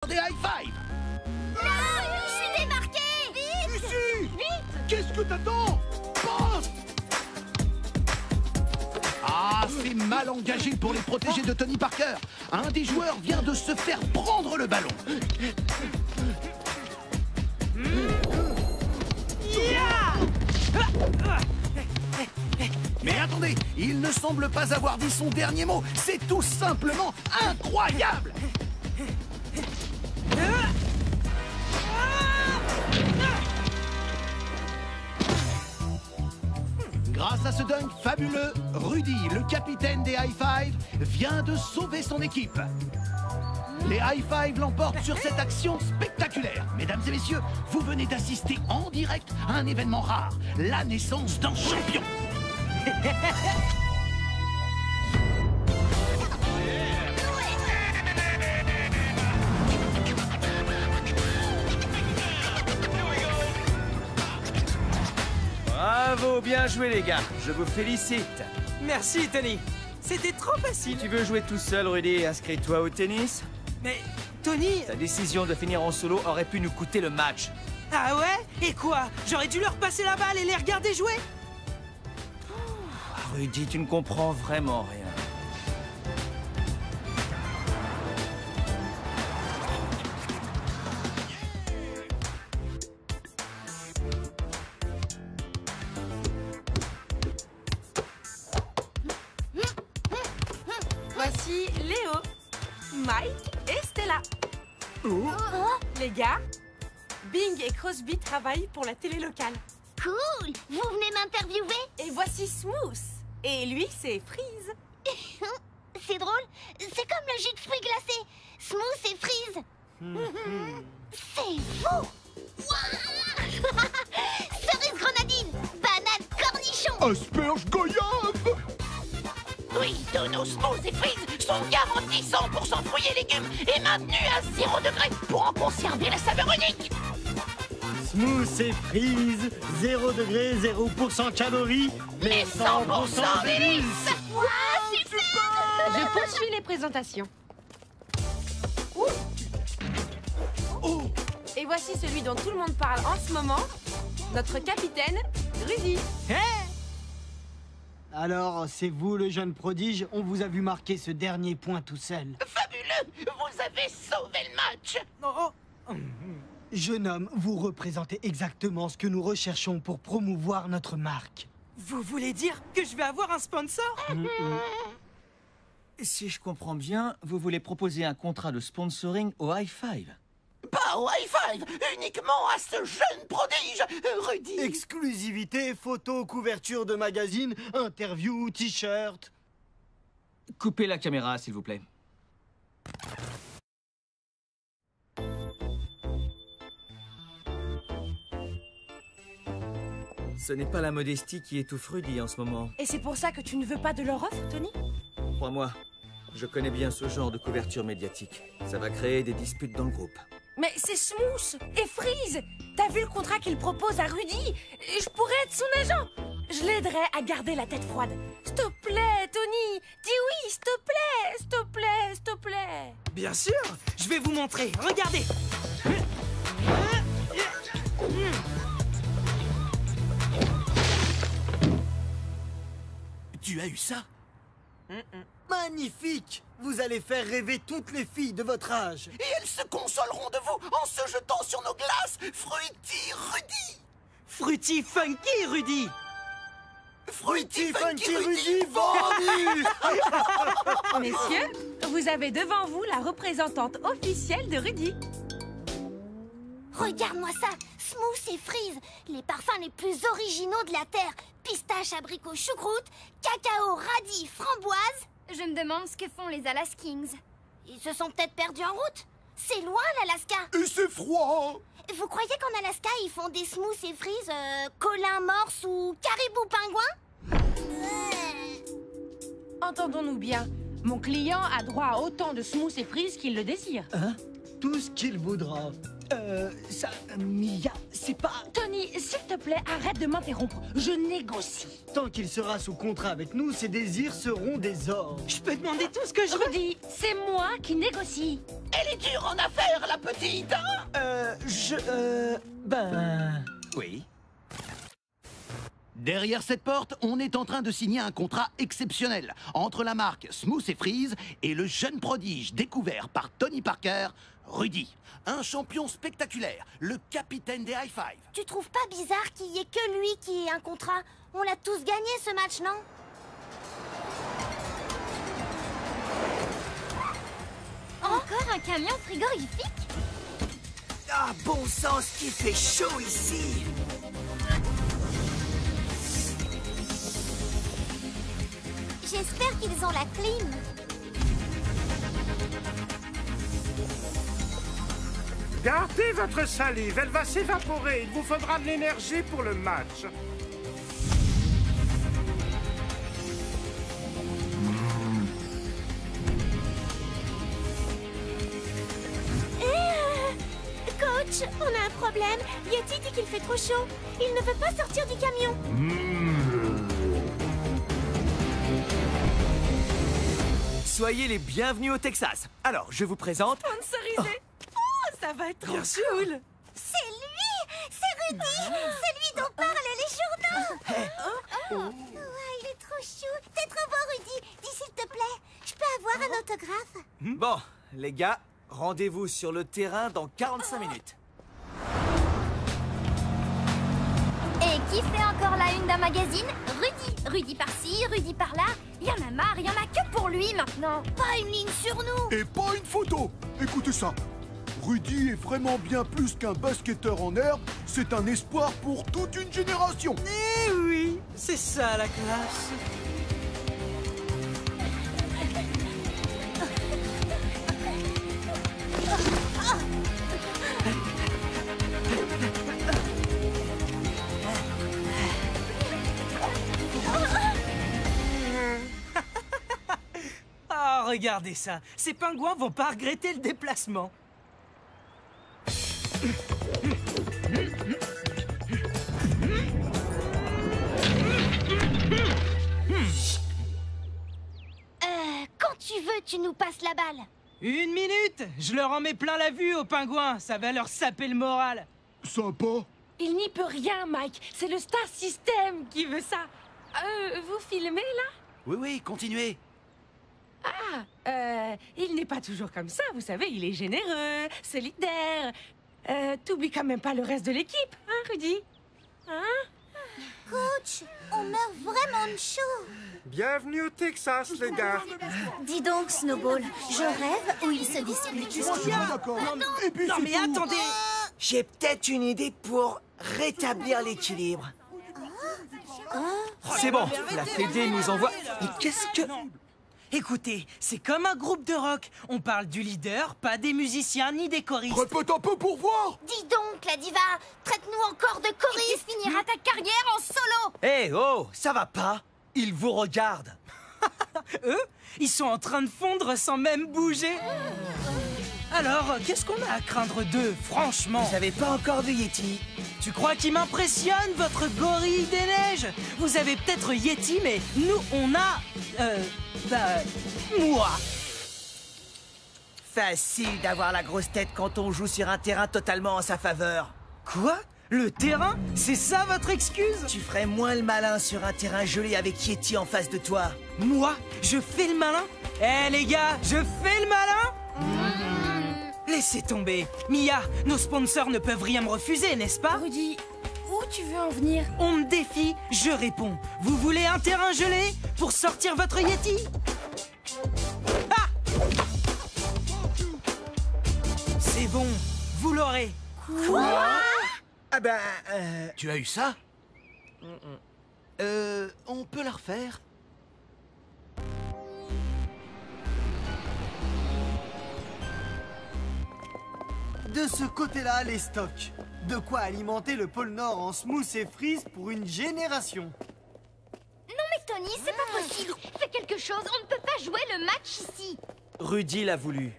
Des high five. Non, je suis démarqué. Vite. Ici. Vite. Qu'est-ce que t'attends? Passe. Ah, c'est mal engagé pour les protégés de Tony Parker. Un des joueurs vient de se faire prendre le ballon. Mais attendez, il ne semble pas avoir dit son dernier mot. C'est tout simplement incroyable. Grâce à ce dunk fabuleux, Rudy, le capitaine des High Five, vient de sauver son équipe. Les High Five l'emportent sur cette action spectaculaire. Mesdames et messieurs, vous venez d'assister en direct à un événement rare, la naissance d'un champion. Bravo, bien joué les gars, je vous félicite. Merci, Tony. C'était trop Si facile. tu veux jouer tout seul, Rudy, inscris-toi au tennis. Mais, Tony... Ta décision de finir en solo aurait pu nous coûter le match. Ah ouais? Et quoi? J'aurais dû leur passer la balle et les regarder jouer? Ah, Rudy, tu ne comprends vraiment rien. Voici Léo, Mike et Stella. Les gars, Bing et Crosby travaillent pour la télé locale. Cool. Vous venez m'interviewer? Et voici Smooth. Et lui, c'est Freeze. C'est drôle. C'est comme le jus de fruits glacés. Smooth et Freeze. C'est fou. Waouh. Cerise grenadine, banane cornichon. Asperge goyave. Oui, tous nos Smooth et Freeze sont garantis 100% fruits et légumes et maintenus à 0 degré pour en conserver la saveur unique. Smooth et Freeze, 0 degré, 0% calories, Mais 100% délices. Waouh, super. Je poursuis les présentations. Et voici celui dont tout le monde parle en ce moment, notre capitaine, Rudy. Alors, c'est vous le jeune prodige, on vous a vu marquer ce dernier point tout seul. Fabuleux, vous avez sauvé le match. Jeune homme, vous représentez exactement ce que nous recherchons pour promouvoir notre marque. Vous voulez dire que je vais avoir un sponsor? Si je comprends bien, vous voulez proposer un contrat de sponsoring au High Five. Pas au high five, uniquement à ce jeune prodige, Rudy. Exclusivité, photos, couverture de magazine, interview, t-shirt. Coupez la caméra, s'il vous plaît. Ce n'est pas la modestie qui étouffe Rudy en ce moment. Et c'est pour ça que tu ne veux pas de leur offre, Tony? Crois-moi, je connais bien ce genre de couverture médiatique. Ça va créer des disputes dans le groupe. Mais c'est Smooth et Freeze. T'as vu le contrat qu'il propose à Rudy? Je pourrais être son agent. Je l'aiderais à garder la tête froide. S'il te plaît, Tony. Dis oui, s'il te plaît. S'il te plaît, s'il te plaît. Bien sûr. Je vais vous montrer. Regardez. Tu as eu ça? Magnifique! Vous allez faire rêver toutes les filles de votre âge. Et elles se consoleront de vous en se jetant sur nos glaces, Fruity Rudy. Fruity Funky, Rudy. Fruity Funky Rudy vendu! Messieurs, vous avez devant vous la représentante officielle de Rudy. Regarde-moi ça. Smooth et Freeze, les parfums les plus originaux de la Terre. Pistache, abricot, choucroute, cacao, radis, framboise. Je me demande ce que font les Alaskings. Ils se sont peut-être perdus en route. C'est loin, l'Alaska. Et c'est froid. Vous croyez qu'en Alaska, ils font des Smooth et Freeze, colin morse ou caribou pingouin? Entendons-nous bien. Mon client a droit à autant de Smooth et Freeze qu'il le désire. Hein? Tout ce qu'il voudra. Mia, c'est pas... Tony, s'il te plaît, arrête de m'interrompre. Je négocie. Tant qu'il sera sous contrat avec nous, ses désirs seront des ordres. Je peux demander tout ce que je veux. Rudy, c'est moi qui négocie. Elle est dure en affaires, la petite, hein? Oui. Derrière cette porte, on est en train de signer un contrat exceptionnel entre la marque Smooth et Freeze et le jeune prodige découvert par Tony Parker, Rudy. Un champion spectaculaire, le capitaine des High Five. Tu trouves pas bizarre qu'il y ait que lui qui ait un contrat? On l'a tous gagné ce match, non? Encore un camion frigorifique? Ah, bon sang, ce qui fait chaud ici! J'espère qu'ils ont la clim. Gardez votre salive, elle va s'évaporer. Il vous faudra de l'énergie pour le match. Coach, on a un problème. Yeti dit qu'il fait trop chaud. Il ne veut pas sortir du camion. Soyez les bienvenus au Texas. Alors, je vous présente... Sponsorisé. Oh, ça va être trop cool. C'est lui! C'est Rudy! C'est lui dont parlent les journaux! Ouais, il est trop chou! T'es trop beau, Rudy! Dis s'il te plaît, je peux avoir un autographe? Bon, les gars, rendez-vous sur le terrain dans 45 minutes. Et qui fait encore la une d'un magazine? Rudy. Rudy par-ci, Rudy par-là. Il y en a marre, il y en a que pour lui maintenant. Pas une ligne sur nous! Et pas une photo. Écoutez ça. Rudy est vraiment bien plus qu'un basketteur en herbe. C'est un espoir pour toute une génération. Eh oui, c'est ça la classe. Oh, regardez ça. Ces pingouins vont pas regretter le déplacement. Quand tu veux, tu nous passes la balle. 1 minute. Je leur en mets plein la vue aux pingouins. Ça va leur saper le moral. Sympa. Il n'y peut rien, Mike. C'est le Star System qui veut ça. Vous filmez, là? Oui, continuez. Il n'est pas toujours comme ça, vous savez. Il est généreux, solidaire. T'oublies quand même pas le reste de l'équipe, hein, Rudy? Coach, on meurt vraiment de chaud. Bienvenue au Texas, les gars. Dis donc, Snowball, je rêve où ils se disputent. Moi, je suis pas d'accord. Et puis, Non c'est mais tout. attendez. J'ai peut-être une idée pour rétablir l'équilibre. C'est bon, la Fédé nous envoie... Mais qu'est-ce que... Écoutez, c'est comme un groupe de rock. On parle du leader, pas des musiciens ni des choristes. Répète un peu pour voir. Dis donc, la diva, traite-nous encore de choriste. Tu finiras ta carrière en solo. Eh oh, ça va pas? Ils vous regardent. Eux, ils sont en train de fondre sans même bouger. Alors, qu'est-ce qu'on a à craindre d'eux, franchement? Vous avez pas encore vu Yeti? Tu crois qu'il m'impressionne, votre gorille des neiges? Vous avez peut-être Yeti, mais nous, on a... moi. Facile d'avoir la grosse tête quand on joue sur un terrain totalement en sa faveur. Quoi? Le terrain? C'est ça votre excuse? Tu ferais moins le malin sur un terrain gelé avec Yeti en face de toi. Moi? Je fais le malin? Eh les gars, je fais le malin? Laissez tomber. Mia, nos sponsors ne peuvent rien me refuser, n'est-ce pas? Rudy, où tu veux en venir? On me défie, je réponds. Vous voulez un terrain gelé pour sortir votre Yeti? Ah! C'est bon, vous l'aurez. Ah ben... Tu as eu ça? On peut la refaire? De ce côté-là, les stocks. De quoi alimenter le pôle Nord en Smooth et Freeze pour une génération. Non mais Tony, c'est pas possible. Fais quelque chose, on ne peut pas jouer le match ici. Rudy l'a voulu.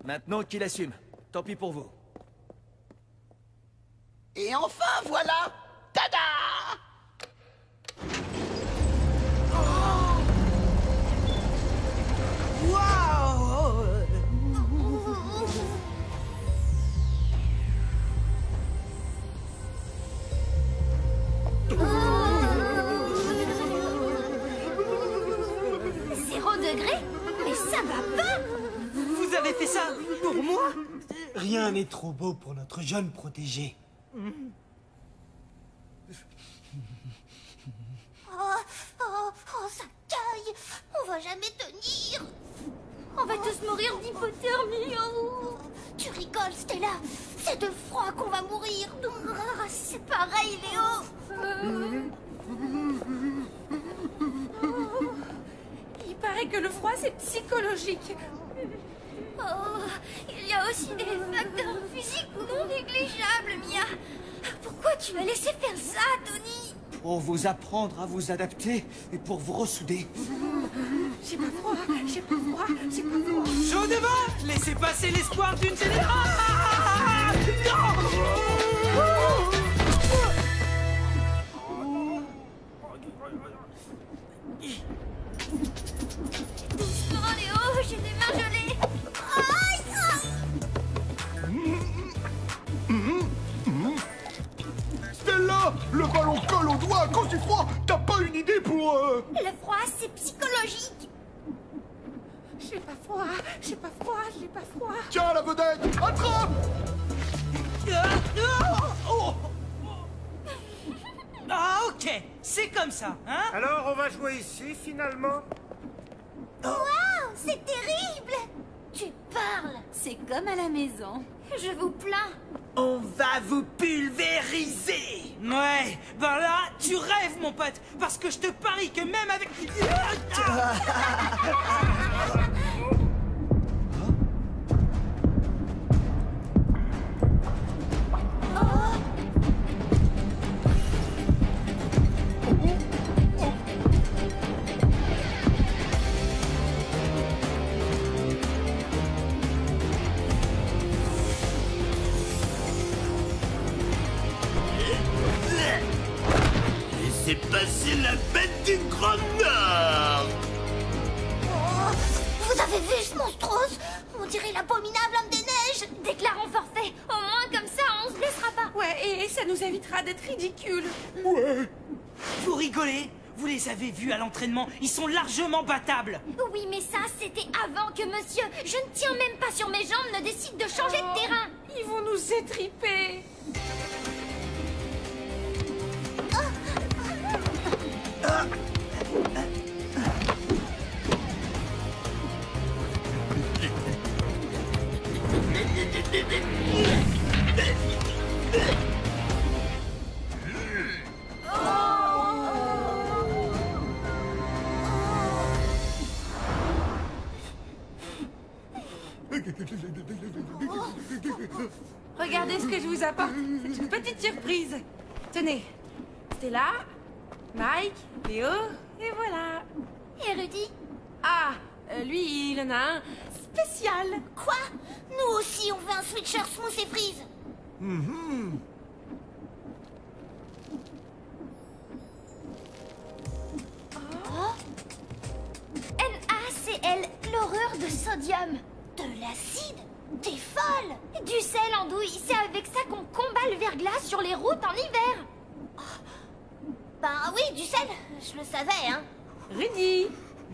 Maintenant qu'il assume. Tant pis pour vous. Et enfin, voilà! Tada! Waouh! degrés? Mais ça va pas! Vous avez fait ça pour moi? Rien n'est trop beau pour notre jeune protégé. Oh, ça caille. On va jamais tenir. On va tous mourir d'hypothermie. Oh. Tu rigoles, Stella. C'est de froid qu'on va mourir. C'est pareil, Léo. Il paraît que le froid, c'est psychologique. Oh, il y a aussi des facteurs physiques non négligeables, Mia. Pourquoi tu as laissé faire ça, Tony? Pour vous apprendre à vous adapter et pour vous ressouder. J'ai pas froid, j'ai pas froid, j'ai pas froid. Chaud devant! Laissez passer l'espoir d'une génération! Ah non! Doucement, Léo, j'ai des mains gelées. Aïe! Stella, le ballon colle au doigt à cause du froid. T'as pas une idée pour... Le froid, c'est psychologique. J'ai pas froid, j'ai pas froid, j'ai pas froid. Tiens, la vedette, attrape! Ah, ok, c'est comme ça, hein? Alors, on va jouer ici, finalement? Waouh, c'est terrible. Tu parles. C'est comme à la maison. Je vous plains. On va vous pulvériser! Ouais, ben là, tu rêves, mon pote, parce que je te parie que même avec... Laissez passer la bête du Grand Nord! Oh, vous avez vu ce monstrose? On dirait l'abominable homme des neiges. Déclarons forfait. Au moins, comme ça, on se blessera pas. Ouais, et ça nous évitera d'être ridicules. Vous rigolez? Vous les avez vus à l'entraînement, ils sont largement battables! Oui, mais ça, c'était avant que monsieur, je ne tiens même pas sur mes jambes, ne décide de changer de terrain. Ils vont nous étriper. Regardez ce que je vous apporte. C'est une petite surprise. Tenez. Stella, Mike, Léo, et voilà. Et Rudy? Ah, lui, il en a un spécial. Quoi? Nous aussi, on veut un switcher Smooth et Freeze. NaCl, chlorure de sodium. De l'acide? T'es folle! Du sel, andouille, c'est avec ça qu'on combat le verglas sur les routes en hiver. Ben oui, du sel, je le savais, hein. Rudy,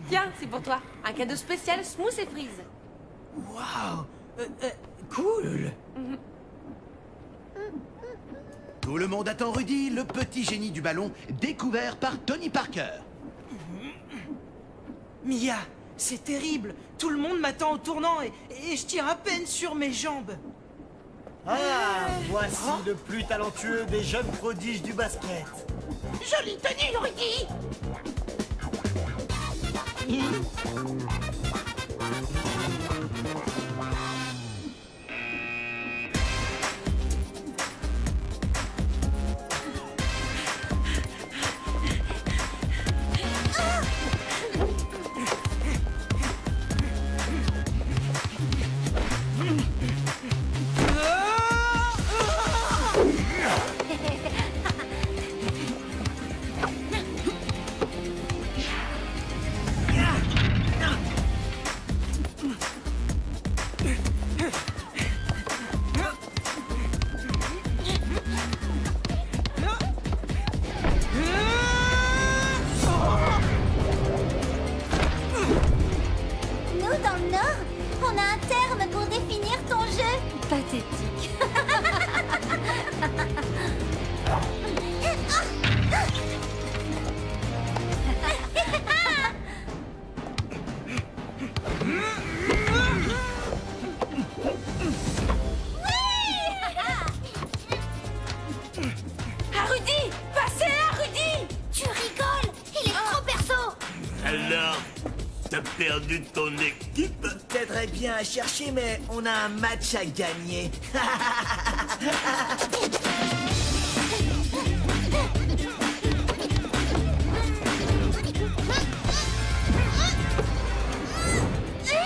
tiens, c'est pour toi. Un cadeau spécial Smooth et Freeze. Waouh! Cool! Tout le monde attend Rudy, le petit génie du ballon, découvert par Tony Parker. Mia, c'est terrible! Tout le monde m'attend au tournant et je tiens à peine sur mes jambes. Ah, voici le plus talentueux des jeunes prodiges du basket. Jolie tenue, Rudy! T'as perdu ton équipe? T'aiderais bien à chercher, mais on a un match à gagner.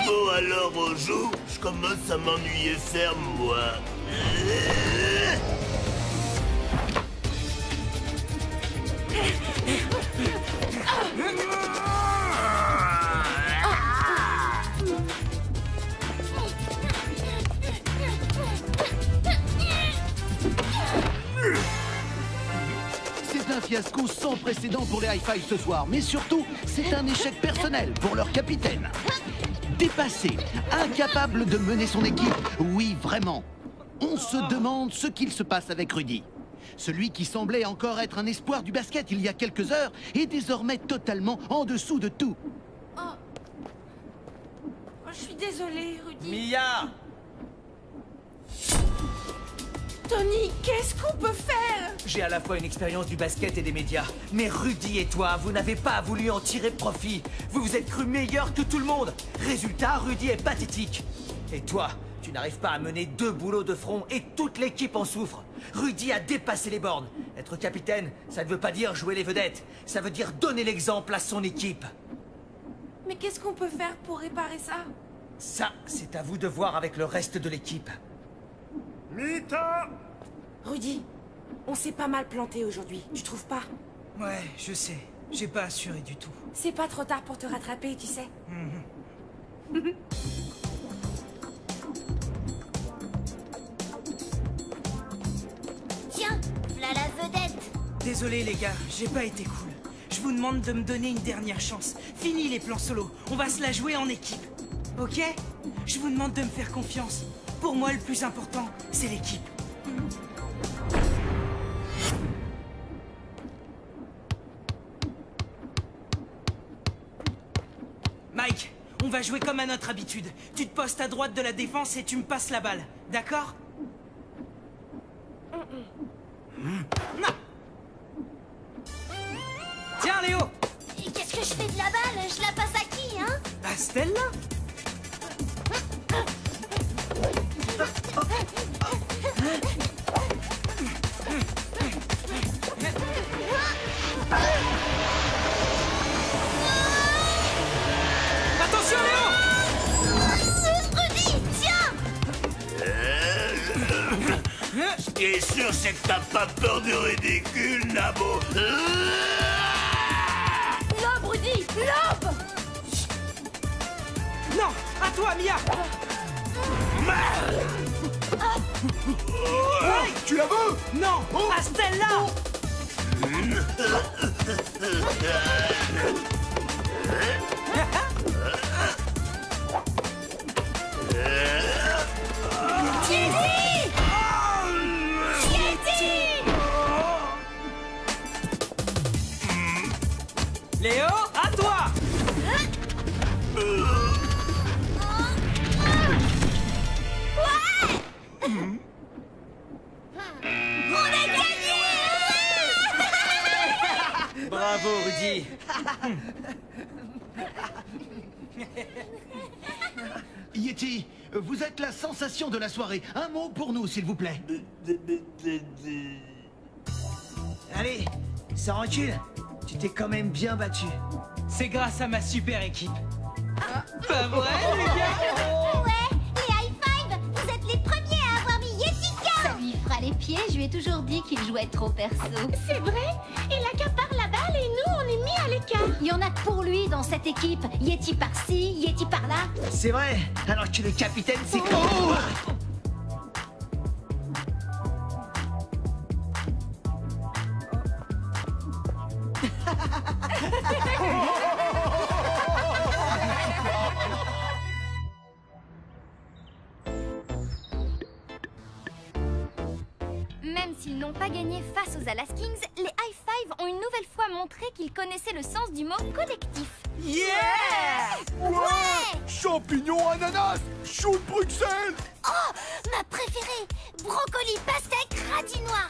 Bon alors on joue? Je commence à m'ennuyer ferme, moi. C'est un fiasco sans précédent pour les Hi-Five ce soir, mais surtout, c'est un échec personnel pour leur capitaine. Dépassé, incapable de mener son équipe, oui, vraiment. On se demande ce qu'il se passe avec Rudy. Celui qui semblait encore être un espoir du basket il y a quelques heures est désormais totalement en dessous de tout. Oh, je suis désolée, Rudy. Mia! Tony, qu'est-ce qu'on peut faire? J'ai à la fois une expérience du basket et des médias. Mais Rudy et toi, vous n'avez pas voulu en tirer profit. Vous vous êtes cru meilleur que tout le monde. Résultat, Rudy est pathétique. Et toi, tu n'arrives pas à mener 2 boulots de front et toute l'équipe en souffre. Rudy a dépassé les bornes. Être capitaine, ça ne veut pas dire jouer les vedettes. Ça veut dire donner l'exemple à son équipe. Mais qu'est-ce qu'on peut faire pour réparer ça? Ça, c'est à vous de voir avec le reste de l'équipe. Mita! Rudy, on s'est pas mal planté aujourd'hui, tu trouves pas? Ouais, je sais. J'ai pas assuré du tout. C'est pas trop tard pour te rattraper, tu sais. Tiens, voilà la vedette. Désolé les gars, j'ai pas été cool. Je vous demande de me donner une dernière chance. Fini les plans solo, on va se la jouer en équipe. Ok? Je vous demande de me faire confiance. Pour moi, le plus important, c'est l'équipe. Mike, on va jouer comme à notre habitude. Tu te postes à droite de la défense et tu me passes la balle. D'accord? Non. Tiens, Léo! Et qu'est-ce que je fais de la balle? Je la passe à qui, hein? À Stella? Attention, Léo! Rudy, tiens! Ce qui est sûr, c'est que t'as pas peur du ridicule, Nabo. Lob, Rudy! Lob! Non! À toi, Mia! Hey, tu la veux? Non! À Stella! Léo, à toi! Bravo, Rudy! Yeti, vous êtes la sensation de la soirée. Un mot pour nous, s'il vous plaît. Allez, sans rancune, tu t'es quand même bien battu. C'est grâce à ma super équipe. Pas vrai, les gars? Ouais, les Hi-Five, vous êtes les premiers à avoir mis Yetika. Ça lui fera les pieds, je lui ai toujours dit qu'il jouait trop perso. C'est vrai? Il accapare la balle et nous, on est mis à l'écart. Il y en a que pour lui dans cette équipe. Yeti par-ci, Yeti par-là. C'est vrai, alors que le capitaine, c'est comme... Même s'ils n'ont pas gagné face aux Alaskings, les Hi-Five ont une nouvelle fois montré qu'ils connaissaient le sens du mot collectif. Yeah! Ouais! Champignons, ananas, chou de Bruxelles! Oh, ma préférée! Brocoli, pastèque, radis noir.